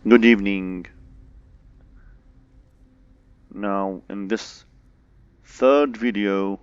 Good evening. Now, in this third video,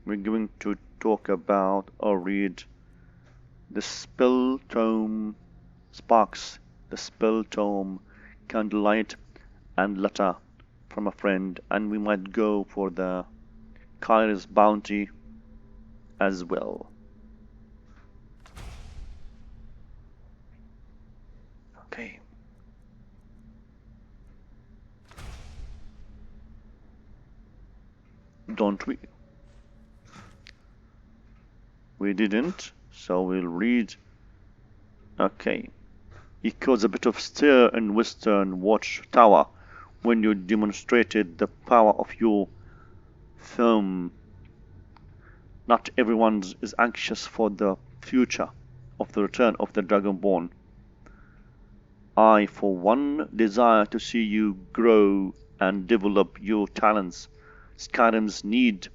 we're going to talk about or read the Spell Tome Sparks, the Spell Tome Candlelight and Letter from a friend, and we might go for the Kairos Bounty as well. Okay. Don't we? We didn't, so we'll read. Okay. It caused a bit of stir in Western Watch Tower when you demonstrated the power of your thumb. Not everyone is anxious for the future of the return of the Dragonborn. I, for one, desire to see you grow and develop your talents. Skyrim's need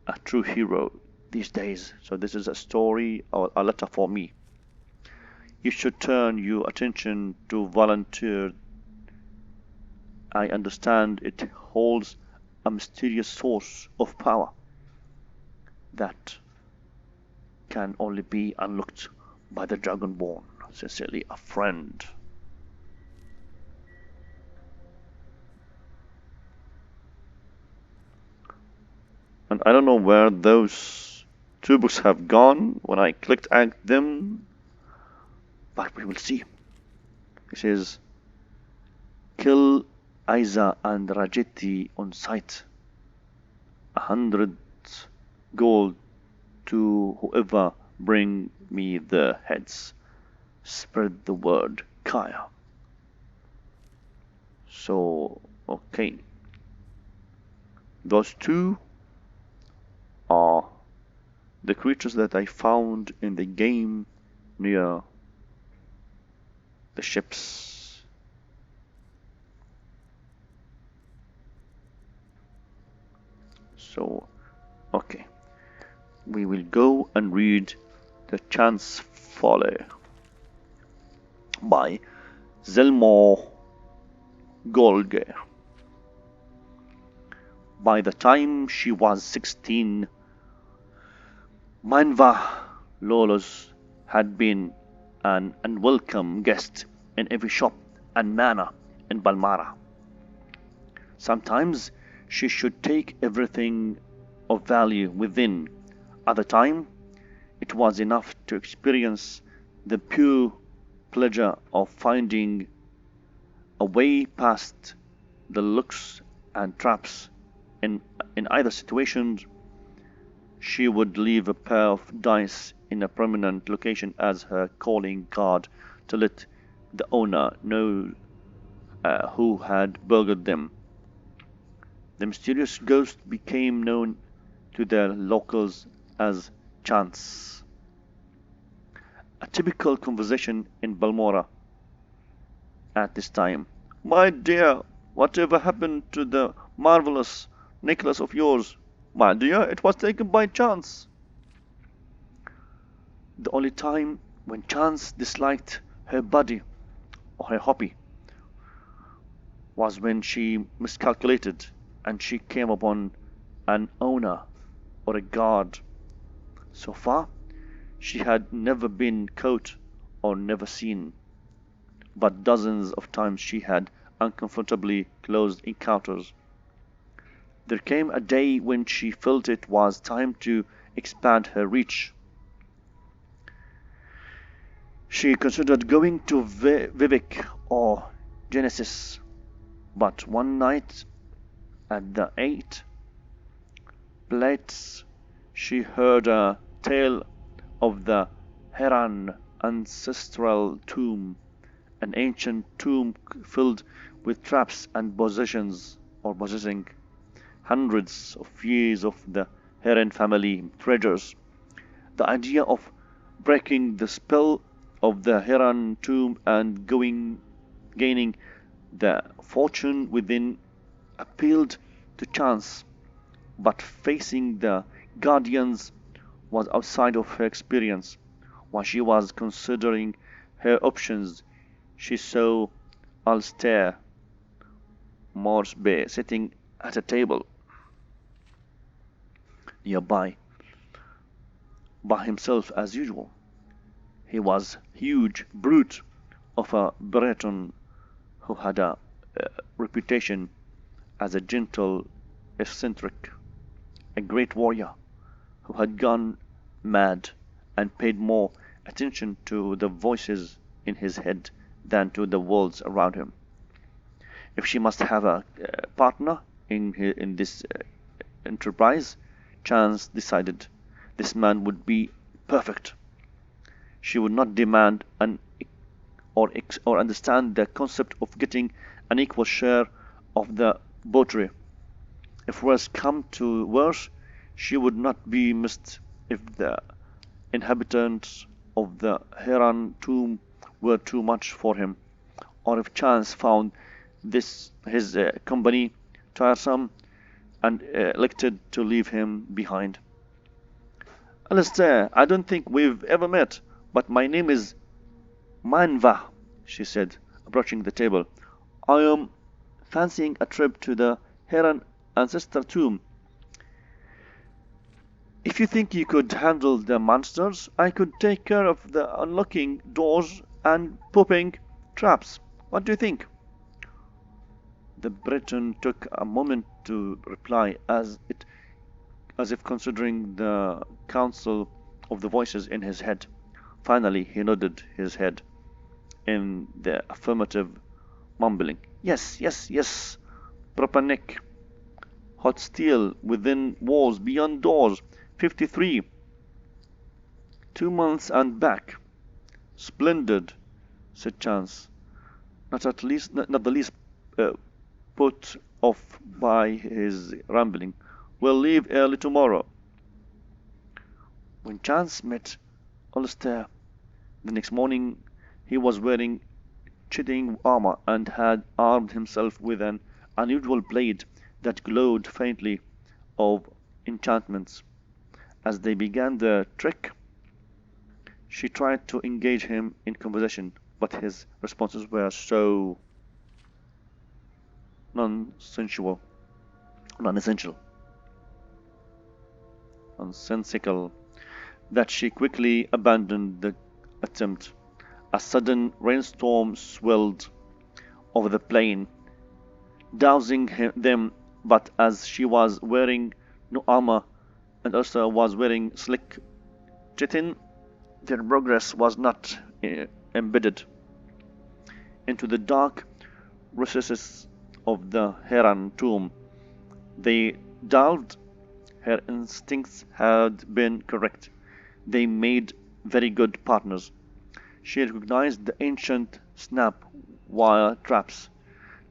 a true hero these days. So this is a story or a letter for me. You should turn your attention to volunteer. I understand it holds a mysterious source of power that can only be unlocked by the Dragonborn. Sincerely, a friend. And I don't know where those two books have gone when I clicked at them, but we will see. It says, kill Isa and Rajeti on sight. 100 gold to whoever bring me the heads. Spread the word, Kaya. So, okay. Those two are the creatures that I found in the game near the ships. So, okay. We will go and read The Chance Folly by Zelmo Golger. By the time she was 16, Manva Lolos had been an unwelcome guest in every shop and manor in Balmara. Sometimes she should take everything of value within. Other time, it was enough to experience the pure pleasure of finding a way past the looks and traps. In either situation, she would leave a pair of dice in a prominent location as her calling card to let the owner know who had burgled them. The mysterious ghost became known to the locals as Chance. A typical conversation in Balmora at this time. My dear, whatever happened to the marvelous necklace of yours? My dear, it was taken by Chance. The only time when Chance disliked her body or her hobby was when she miscalculated and she came upon an owner or a guard. So far, she had never been caught or never seen, but dozens of times she had uncomfortably close encounters. There came a day when she felt it was time to expand her reach. She considered going to Vivek or Genesis, but one night at the 8 plates she heard a tale of the Heran ancestral tomb, an ancient tomb filled with traps and possessing hundreds of years of the Heron family treasures. The idea of breaking the spell of the Heron tomb and gaining the fortune within appealed to Chance, but facing the guardians was outside of her experience. While she was considering her options, she saw Alistair Moresby sitting at a table nearby, by himself as usual. He was huge brute of a Breton who had a reputation as a gentle eccentric, a great warrior who had gone mad and paid more attention to the voices in his head than to the worlds around him. If she must have a partner in this enterprise, Chance decided this man would be perfect. She would not demand or understand the concept of getting an equal share of the buttery. If worse come to worse, she would not be missed if the inhabitants of the Heron tomb were too much for him, or if Chance found his company tiresome and elected to leave him behind. Alistair, I don't think we've ever met, but my name is Manva, she said, approaching the table. I am fancying a trip to the Heron ancestor tomb. If you think you could handle the monsters, I could take care of the unlocking doors and popping traps. What do you think? The Breton took a moment to reply, as if considering the counsel of the voices in his head. Finally, he nodded his head in the affirmative, mumbling, "Yes, yes, yes, proper Nick. Hot steel within walls, beyond doors. 53. 2 months and back. Splendid," said Chance, not the least put off by his rambling. "We'll leave early tomorrow." When Chance met Alistair the next morning, he was wearing chiding armor and had armed himself with an unusual blade that glowed faintly of enchantments. As they began the trek, she tried to engage him in conversation, but his responses were so nonsensical, nonsensical, that she quickly abandoned the attempt. A sudden rainstorm swelled over the plain, dousing them, but as she was wearing no armor and also was wearing slick chitin, their progress was not embedded into the dark recesses of the Heron tomb. They delved. Her instincts had been correct. They made very good partners. She recognized the ancient snap wire traps,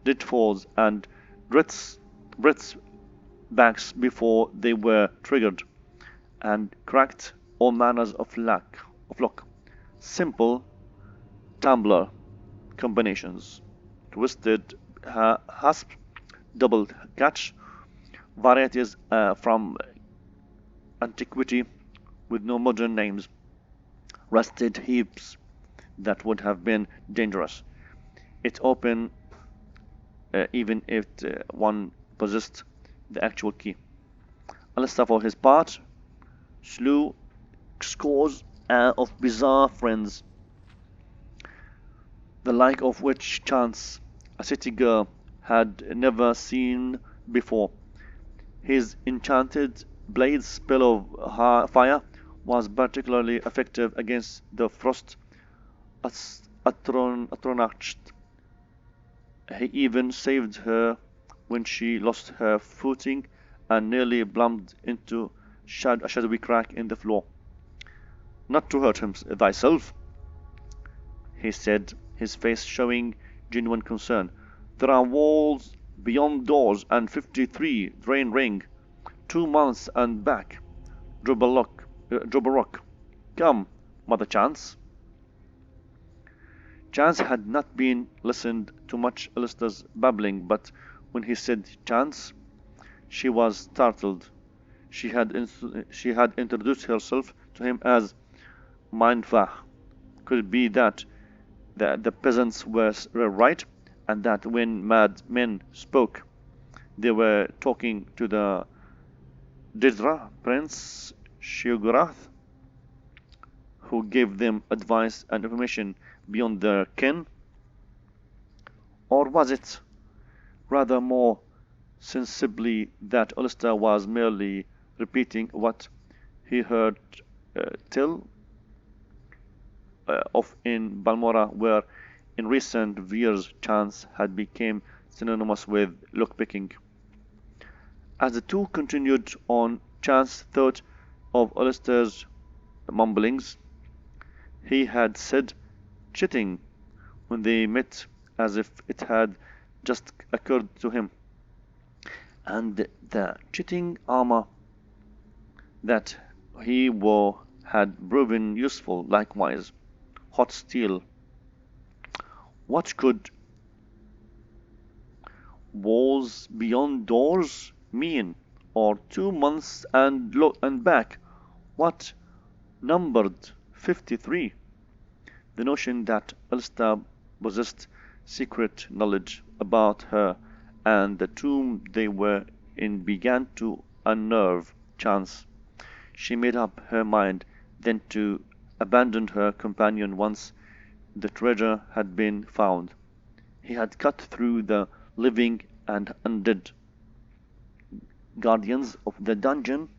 deadfalls, and Brit's backs before they were triggered, and cracked all manners of lock. Simple tumbler combinations, twisted hasp, double catch, varieties from antiquity with no modern names, rusted heaps that would have been dangerous. It opened even if one possessed the actual key. Alistair, for his part, slew scores of bizarre friends, the like of which Chance, a city girl, had never seen before. His enchanted blade's spell of fire was particularly effective against the frost atronached. He even saved her when she lost her footing and nearly plumped into a shadowy crack in the floor. "Not to hurt thyself," he said, his face showing genuine concern. "There are walls beyond doors, and 53 drain ring. 2 months and back. Drop a rock. Come, Mother Chance." Chance had not been listened to much Alistair's babbling, but when he said Chance, she was startled. She had introduced herself to him as Mindva. Could it be that that the peasants were right, and that when mad men spoke, they were talking to the Didra, Prince Shiogorath, who gave them advice and information beyond their ken? Or was it rather more sensibly that Ulster was merely repeating what he heard tell of in Balmora, where in recent years chance had become synonymous with lockpicking? As the two continued on, Chance thought of Ulster's mumblings. He had said cheating when they met, as if it had just occurred to him. And the cheating armor that he wore had proven useful likewise. Hot steel. What could walls beyond doors mean? Or 2 months and back? What numbered 53? The notion that Ulster possessed secret knowledge about her and the tomb they were in began to unnerve Chance. She made up her mind then to abandon her companion once the treasure had been found. He had cut through the living and undead guardians of the dungeon.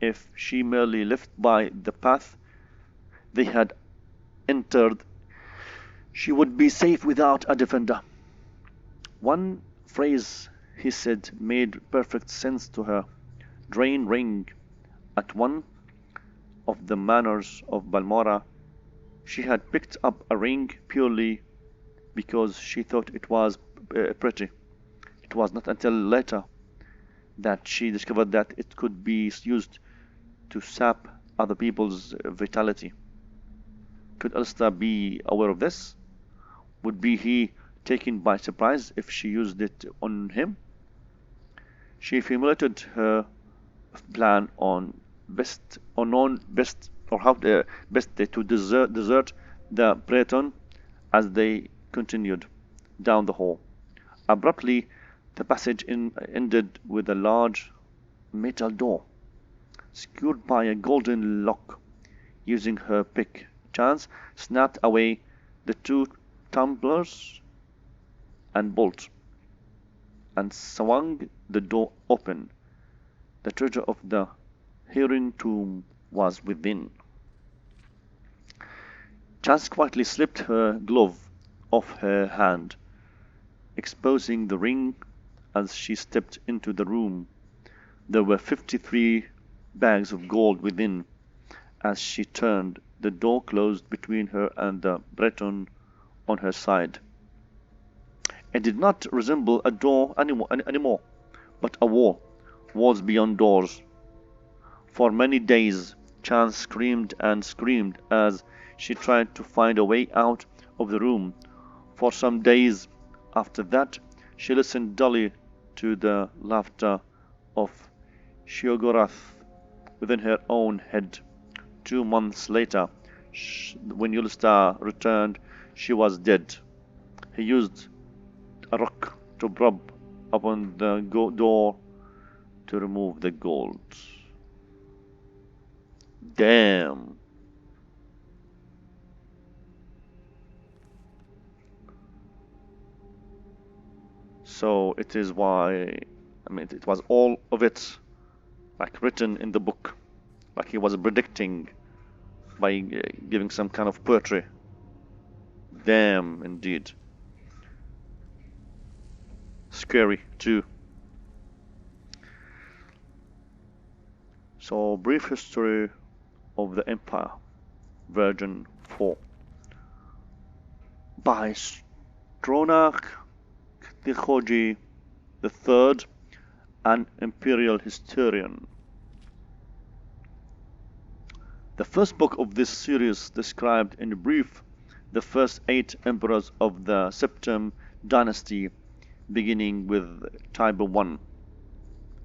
If she merely left by the path they had entered, she would be safe without a defender. One phrase he said made perfect sense to her. Drain ring. At one of the manors of Balmora, she had picked up a ring purely because she thought it was pretty. It was not until later that she discovered that it could be used to sap other people's vitality. Could Ulster be aware of this? Would be he taken by surprise if she used it on him? She formulated her plan on best or non best or how best to desert the Breton as they continued down the hall. Abruptly, the passage ended with a large metal door, secured by a golden lock. Using her pick, Chance snapped away the two tumblers and bolt, and swung the door open. The treasure of the Heron tomb was within. Chance quietly slipped her glove off her hand, exposing the ring as she stepped into the room. There were 53 bags of gold within. As she turned, the door closed between her and the Breton on her side. It did not resemble a door anymore, but a wall, walls beyond doors. For many days, Chance screamed and screamed as she tried to find a way out of the room. For some days after that, she listened dully to the laughter of Shiogorath within her own head. 2 months later, when Ulster returned, she was dead. He used a rock to rub upon the door to remove the gold. Damn. So it is why, it was all of it like written in the book, like he was predicting by giving some kind of poetry. Damn, indeed. Scary too. So, brief history of the Empire, Version 4, by Stronach Tichoji III, an imperial historian. The first book of this series described in brief the first 8 emperors of the Septim dynasty, beginning with Tiber I.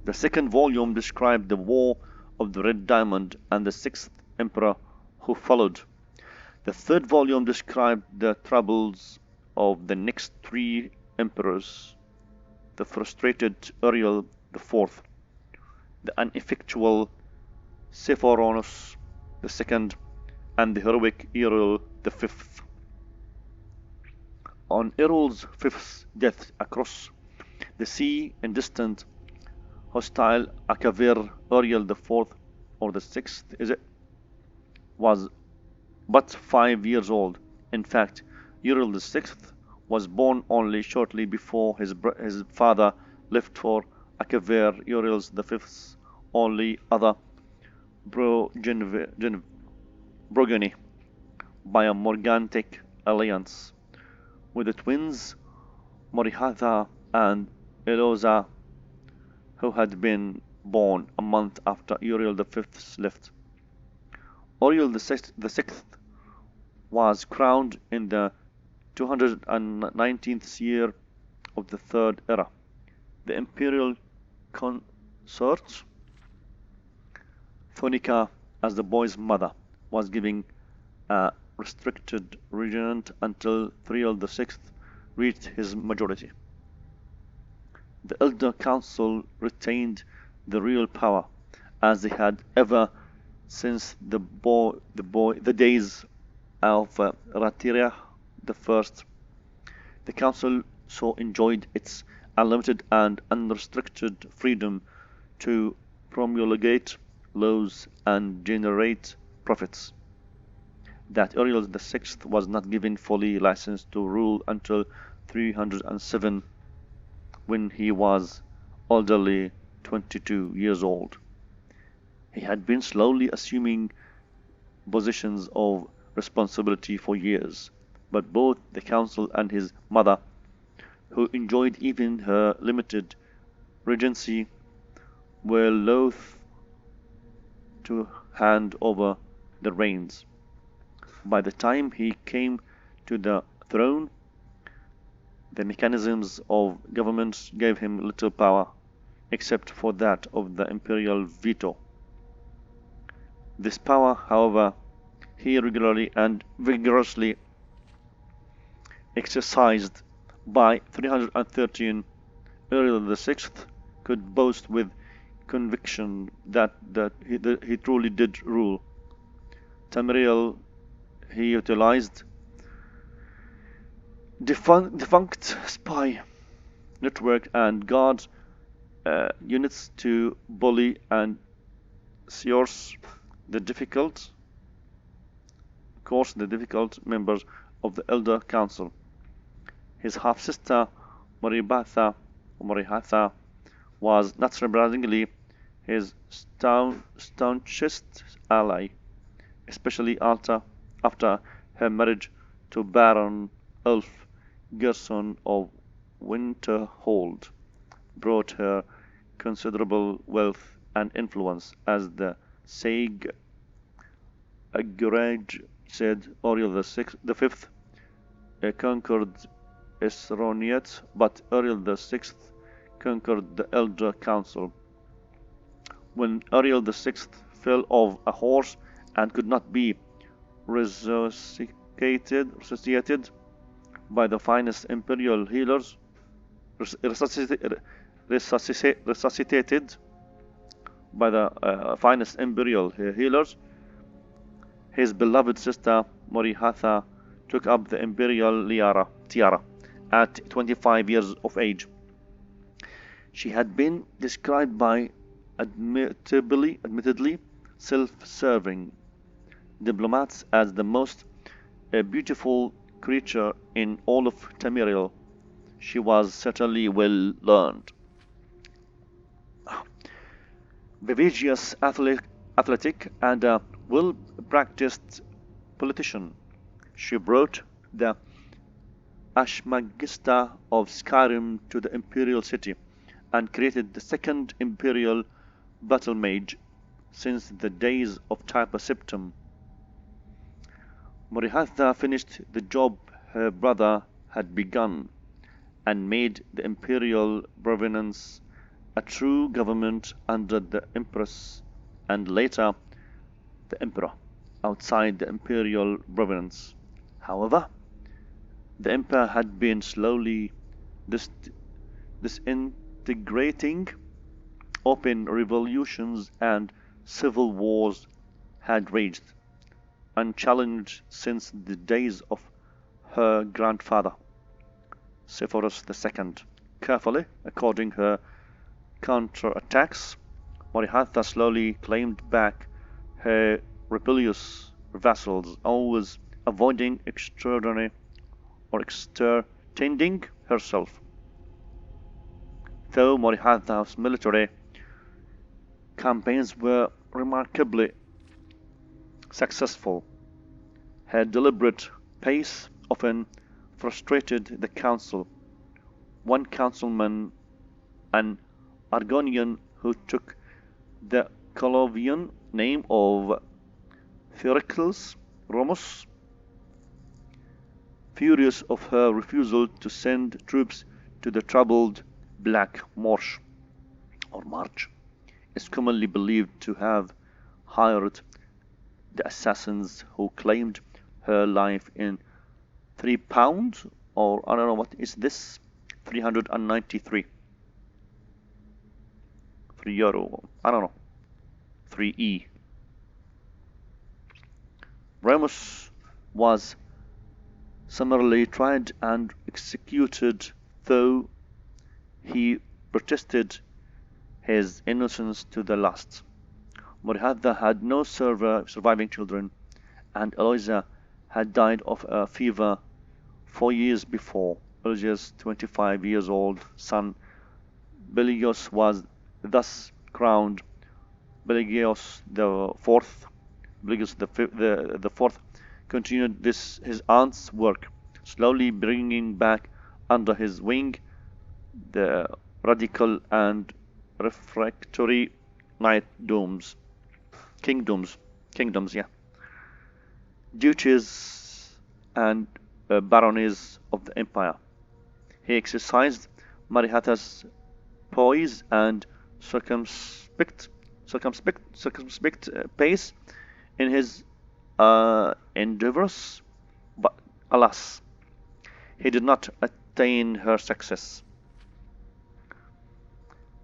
The second volume described the War of the Red Diamond and the 6th emperor who followed. The third volume described the troubles of the next three emperors: the frustrated Uriel IV, the ineffectual Sephoronus II, and the heroic Uriel V. On Uriel's fifth death across the sea in distant, hostile Akavir, Uriel IV, or the sixth, is it, was but 5 years old. In fact, Uriel VI was born only shortly before his father left for Akavir, Uriel V's only other progeny by a morgantic alliance with the twins Morihatha and Eloza, who had been born a month after Uriel V's left. Uriel VI was crowned in the 219th year of the Third Era. The imperial consort, Thonica, as the boy's mother, was given a restricted regent until Thriel VI reached his majority. The Elder Council retained the real power, as they had ever since the days of Ratira I. The council so enjoyed its unlimited and unrestricted freedom to promulgate laws and generate profits that Uriel VI was not given fully license to rule until 307, when he was elderly 22 years old. He had been slowly assuming positions of responsibility for years, but both the council and his mother, who enjoyed even her limited regency, were loath to hand over the reins. By the time he came to the throne, the mechanisms of government gave him little power, except for that of the imperial veto. This power, however, he regularly and vigorously exercised. By 313, Uriel VI could boast with conviction that he truly did rule. Tamriel he utilized defunct spy network and guard units to bully and coerce the difficult members of the Elder Council. His half-sister Morihatha was, not surprisingly, his staunchest ally, especially after her marriage to Baron Ulf Gerson of Winterhold brought her considerable wealth and influence. As the sage Agurage said, Uriel V conquered Esroniet, but Uriel VI conquered the Elder Council. When Uriel VI fell off a horse and could not be resuscitated by the finest imperial healers, resuscitated by the finest imperial healers, his beloved sister Morihatha took up the imperial tiara at 25 years of age. She had been described by admittedly self-serving diplomats as the most beautiful creature in all of Tamriel. She was certainly well learned, vivacious, athletic, and a well-practiced politician. She brought the Ashmagista of Skyrim to the imperial city and created the second imperial battle mage since the days of Typer Septim. Morihatha finished the job her brother had begun and made the imperial provenance a true government under the empress and later the emperor, outside the imperial province. However, the empire had been slowly dis- disintegrating. Open revolutions and civil wars had raged, unchallenged since the days of her grandfather, Severus II. Carefully according her counterattacks, Marihatha slowly claimed back her rebellious vassals, always avoiding extraordinary or exterminating herself. Though Marihatha's military campaigns were remarkably successful, her deliberate pace often frustrated the council. One councilman, an Argonian who took the Colovian name of Pericles Romus, furious of her refusal to send troops to the troubled Black Marsh, is commonly believed to have hired the assassins who claimed her life in £3, or I don't know what is this, 393, €3, I don't know, 3E. Remus was summarily tried and executed, though he protested his innocence to the last. Murhadha had no surviving children, and Eloisa had died of a fever 4 years before. Eloisa's 25-year-old son Beligios was thus crowned Beligios the Fourth. Beligios the Fourth continued his aunt's work, slowly bringing back under his wing the radical and refractory kingdoms, yeah, duchies and baronies of the empire. He exercised Marihatha's poise and circumspect pace in his endeavors, but alas, he did not attain her success.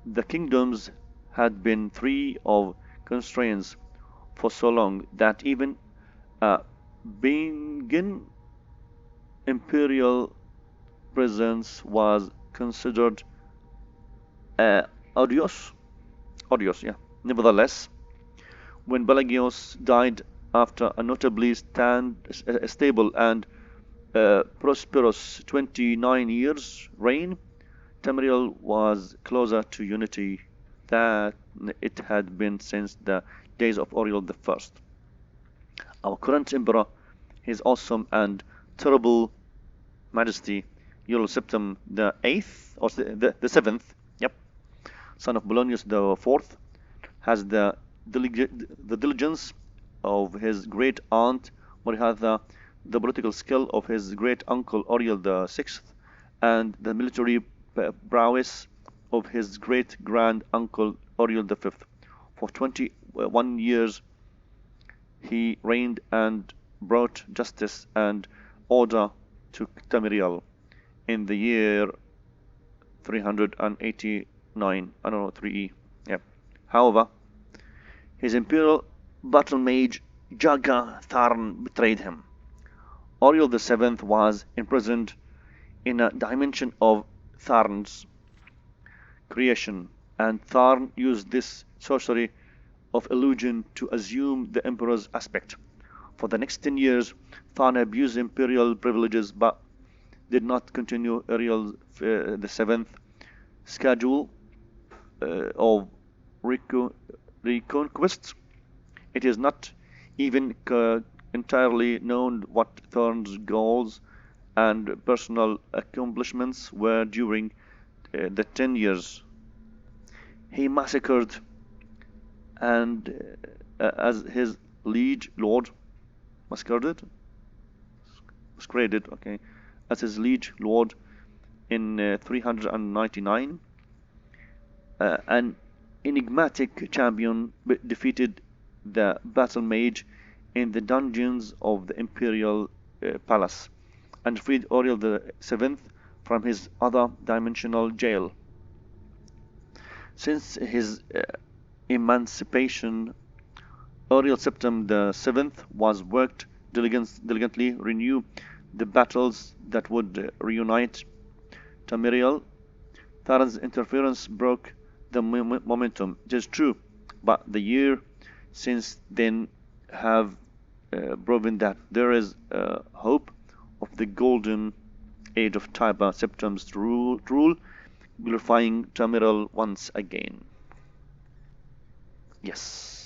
The kingdoms had been free of constraints for so long that even being imperial presence was considered odious. Odious, yeah. Nevertheless, when Pelagios died after a notably stable and prosperous 29 years reign, Tamriel was closer to unity than it had been since the days of Oriol I. Our current emperor, his awesome and terrible majesty, Euro Septim the Eighth, or the Seventh, yep, son of Polonius the Fourth, has the diligence of his great aunt Marihatha, the political skill of his great uncle Oriol the Sixth, and the military prowess of his great grand uncle Oriol the Fifth. For 21 years he reigned and brought justice and order to Tamriel. In the year 389, I don't know, 3E. Yeah. However, his imperial battle mage Jaga Tharn betrayed him. Oriol the Seventh was imprisoned in a dimension of Tharn's creation, and Tharn used this sorcery of illusion to assume the emperor's aspect. For the next 10 years, Tharn abused imperial privileges but did not continue Oriol the Seventh schedule of reconquest. It is not even entirely known what Tharn's goals and personal accomplishments were during the 10 years. He massacred and as his liege lord, masqueraded, okay, as his liege lord in 399. An enigmatic champion defeated the battle mage in the dungeons of the imperial palace and freed Oriel the Seventh from his other dimensional jail. Since his emancipation, Oriel Septim the Seventh was worked diligently renew the battles that would reunite Tamiriel. Theron's interference broke the momentum. It is true, but the year since then have proven that there is hope of the golden age of Tiber Septim's rule, glorifying Tamiriel once again. Yes.